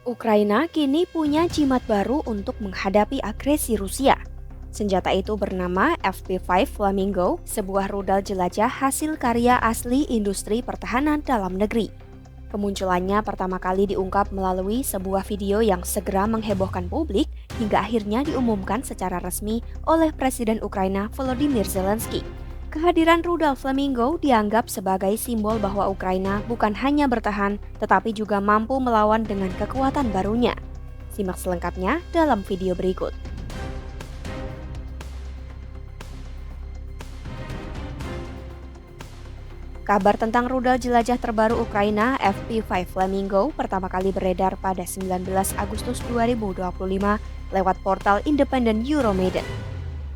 Ukraina kini punya jimat baru untuk menghadapi agresi Rusia. Senjata itu bernama FP5 Flamingo, sebuah rudal jelajah hasil karya asli industri pertahanan dalam negeri. Kemunculannya pertama kali diungkap melalui sebuah video yang segera menghebohkan publik hingga akhirnya diumumkan secara resmi oleh Presiden Ukraina Volodymyr Zelensky. Kehadiran rudal Flamingo dianggap sebagai simbol bahwa Ukraina bukan hanya bertahan, tetapi juga mampu melawan dengan kekuatan barunya. Simak selengkapnya dalam video berikut. Kabar tentang rudal jelajah terbaru Ukraina FP5 Flamingo pertama kali beredar pada 19 Agustus 2025 lewat portal independen Euromaidan.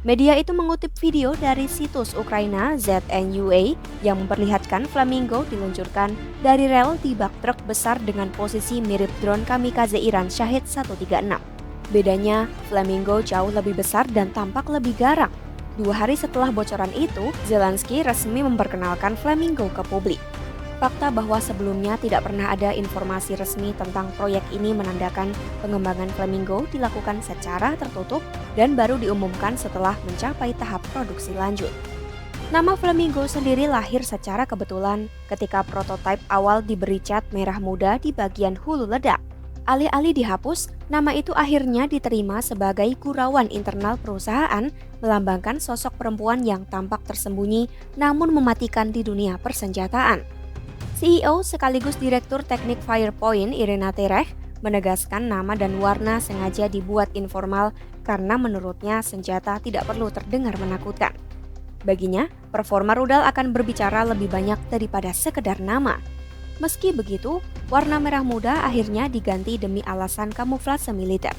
Media itu mengutip video dari situs Ukraina ZNUA yang memperlihatkan Flamingo diluncurkan dari rel di bak truk besar dengan posisi mirip drone kamikaze Iran Shahid 136. Bedanya, Flamingo jauh lebih besar dan tampak lebih garang. 2 hari setelah bocoran itu, Zelensky resmi memperkenalkan Flamingo ke publik. Fakta bahwa sebelumnya tidak pernah ada informasi resmi tentang proyek ini menandakan pengembangan Flamingo dilakukan secara tertutup dan baru diumumkan setelah mencapai tahap produksi lanjut. Nama Flamingo sendiri lahir secara kebetulan ketika prototipe awal diberi cat merah muda di bagian hulu ledak. Alih-alih dihapus, nama itu akhirnya diterima sebagai gurauan internal perusahaan, melambangkan sosok perempuan yang tampak tersembunyi namun mematikan di dunia persenjataan. CEO sekaligus Direktur Teknik Firepoint Irina Terech menegaskan nama dan warna sengaja dibuat informal karena menurutnya senjata tidak perlu terdengar menakutkan. Baginya, performa rudal akan berbicara lebih banyak daripada sekedar nama. Meski begitu, warna merah muda akhirnya diganti demi alasan kamuflase militer.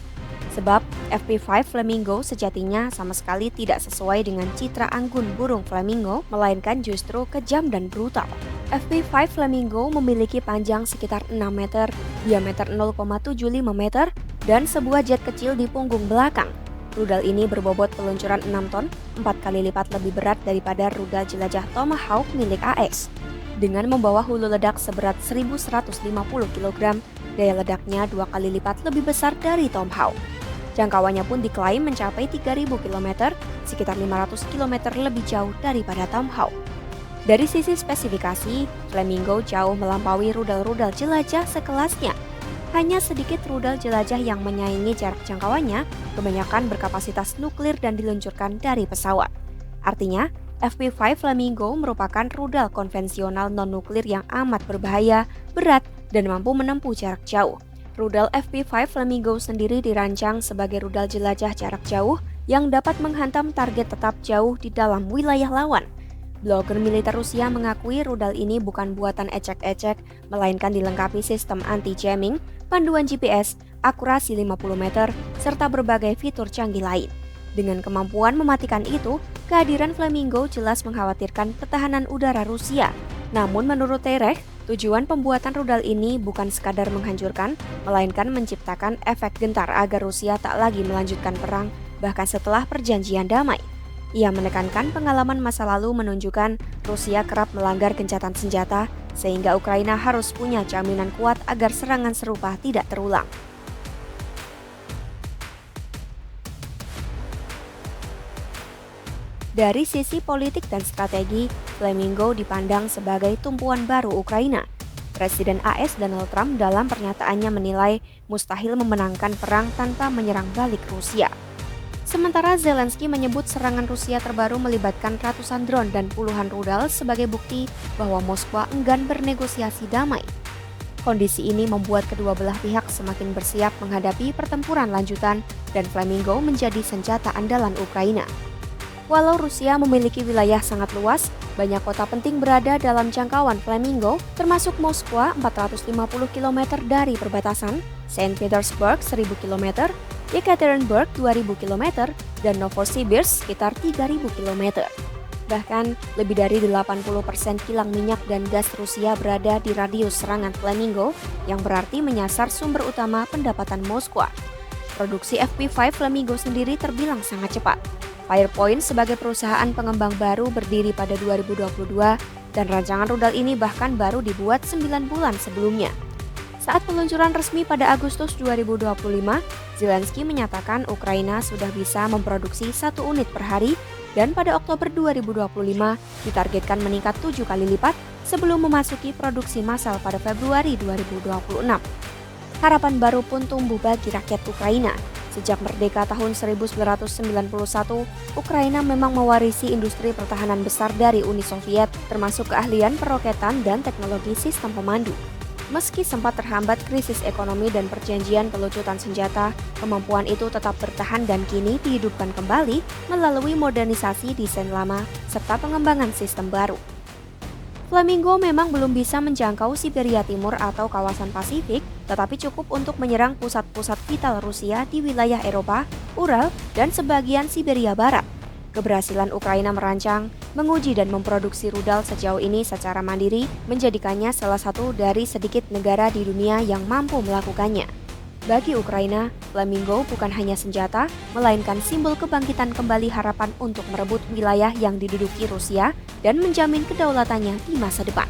Sebab FP5 Flamingo sejatinya sama sekali tidak sesuai dengan citra anggun burung flamingo, melainkan justru kejam dan brutal. FP5 Flamingo memiliki panjang sekitar 6 meter, diameter 0,75 meter, dan sebuah jet kecil di punggung belakang. Rudal ini berbobot peluncuran 6 ton, 4 kali lipat lebih berat daripada rudal jelajah Tomahawk milik AS. Dengan membawa hulu ledak seberat 1.150 kg, daya ledaknya 2 kali lipat lebih besar dari Tomahawk. Jangkauannya pun diklaim mencapai 3.000 km, sekitar 500 km lebih jauh daripada Tomahawk. Dari sisi spesifikasi, Flamingo jauh melampaui rudal-rudal jelajah sekelasnya. Hanya sedikit rudal jelajah yang menyaingi jarak jangkauannya, kebanyakan berkapasitas nuklir dan diluncurkan dari pesawat. Artinya, FP5 Flamingo merupakan rudal konvensional non-nuklir yang amat berbahaya, berat, dan mampu menempuh jarak jauh. Rudal FP5 Flamingo sendiri dirancang sebagai rudal jelajah jarak jauh yang dapat menghantam target tetap jauh di dalam wilayah lawan. Blogger militer Rusia mengakui rudal ini bukan buatan ecek-ecek, melainkan dilengkapi sistem anti-jamming, panduan GPS, akurasi 50 meter, serta berbagai fitur canggih lain. Dengan kemampuan mematikan itu, kehadiran Flamingo jelas mengkhawatirkan pertahanan udara Rusia. Namun menurut Terech, tujuan pembuatan rudal ini bukan sekadar menghancurkan, melainkan menciptakan efek gentar agar Rusia tak lagi melanjutkan perang, bahkan setelah perjanjian damai. Ia menekankan pengalaman masa lalu menunjukkan Rusia kerap melanggar gencatan senjata, sehingga Ukraina harus punya jaminan kuat agar serangan serupa tidak terulang. Dari sisi politik dan strategi, Flamingo dipandang sebagai tumpuan baru Ukraina. Presiden AS Donald Trump dalam pernyataannya menilai mustahil memenangkan perang tanpa menyerang balik Rusia. Sementara Zelensky menyebut serangan Rusia terbaru melibatkan ratusan drone dan puluhan rudal sebagai bukti bahwa Moskwa enggan bernegosiasi damai. Kondisi ini membuat kedua belah pihak semakin bersiap menghadapi pertempuran lanjutan dan Flamingo menjadi senjata andalan Ukraina. Walau Rusia memiliki wilayah sangat luas, banyak kota penting berada dalam jangkauan Flamingo, termasuk Moskwa 450 km dari perbatasan, Saint Petersburg 1000 km, Yekaterinburg 2000 km, dan Novosibirsk sekitar 3000 km. Bahkan, lebih dari 80% kilang minyak dan gas Rusia berada di radius serangan Flamingo, yang berarti menyasar sumber utama pendapatan Moskwa. Produksi FP5 Flamingo sendiri terbilang sangat cepat. Firepoint sebagai perusahaan pengembang baru berdiri pada 2022 dan rancangan rudal ini bahkan baru dibuat 9 bulan sebelumnya. Saat peluncuran resmi pada Agustus 2025, Zelensky menyatakan Ukraina sudah bisa memproduksi 1 unit per hari dan pada Oktober 2025 ditargetkan meningkat 7 kali lipat sebelum memasuki produksi massal pada Februari 2026. Harapan baru pun tumbuh bagi rakyat Ukraina. Sejak merdeka tahun 1991, Ukraina memang mewarisi industri pertahanan besar dari Uni Soviet, termasuk keahlian peroketan dan teknologi sistem pemandu. Meski sempat terhambat krisis ekonomi dan perjanjian pelucutan senjata, kemampuan itu tetap bertahan dan kini dihidupkan kembali melalui modernisasi desain lama serta pengembangan sistem baru. Flamingo memang belum bisa menjangkau Siberia Timur atau kawasan Pasifik, tetapi cukup untuk menyerang pusat-pusat vital Rusia di wilayah Eropa, Ural, dan sebagian Siberia Barat. Keberhasilan Ukraina merancang, menguji dan memproduksi rudal sejauh ini secara mandiri menjadikannya salah satu dari sedikit negara di dunia yang mampu melakukannya. Bagi Ukraina, Flamingo bukan hanya senjata, melainkan simbol kebangkitan kembali harapan untuk merebut wilayah yang diduduki Rusia dan menjamin kedaulatannya di masa depan.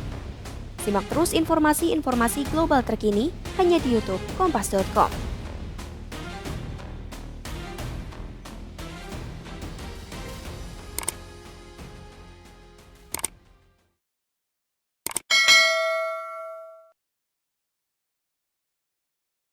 Simak terus informasi-informasi global terkini hanya di YouTube Kompas.com.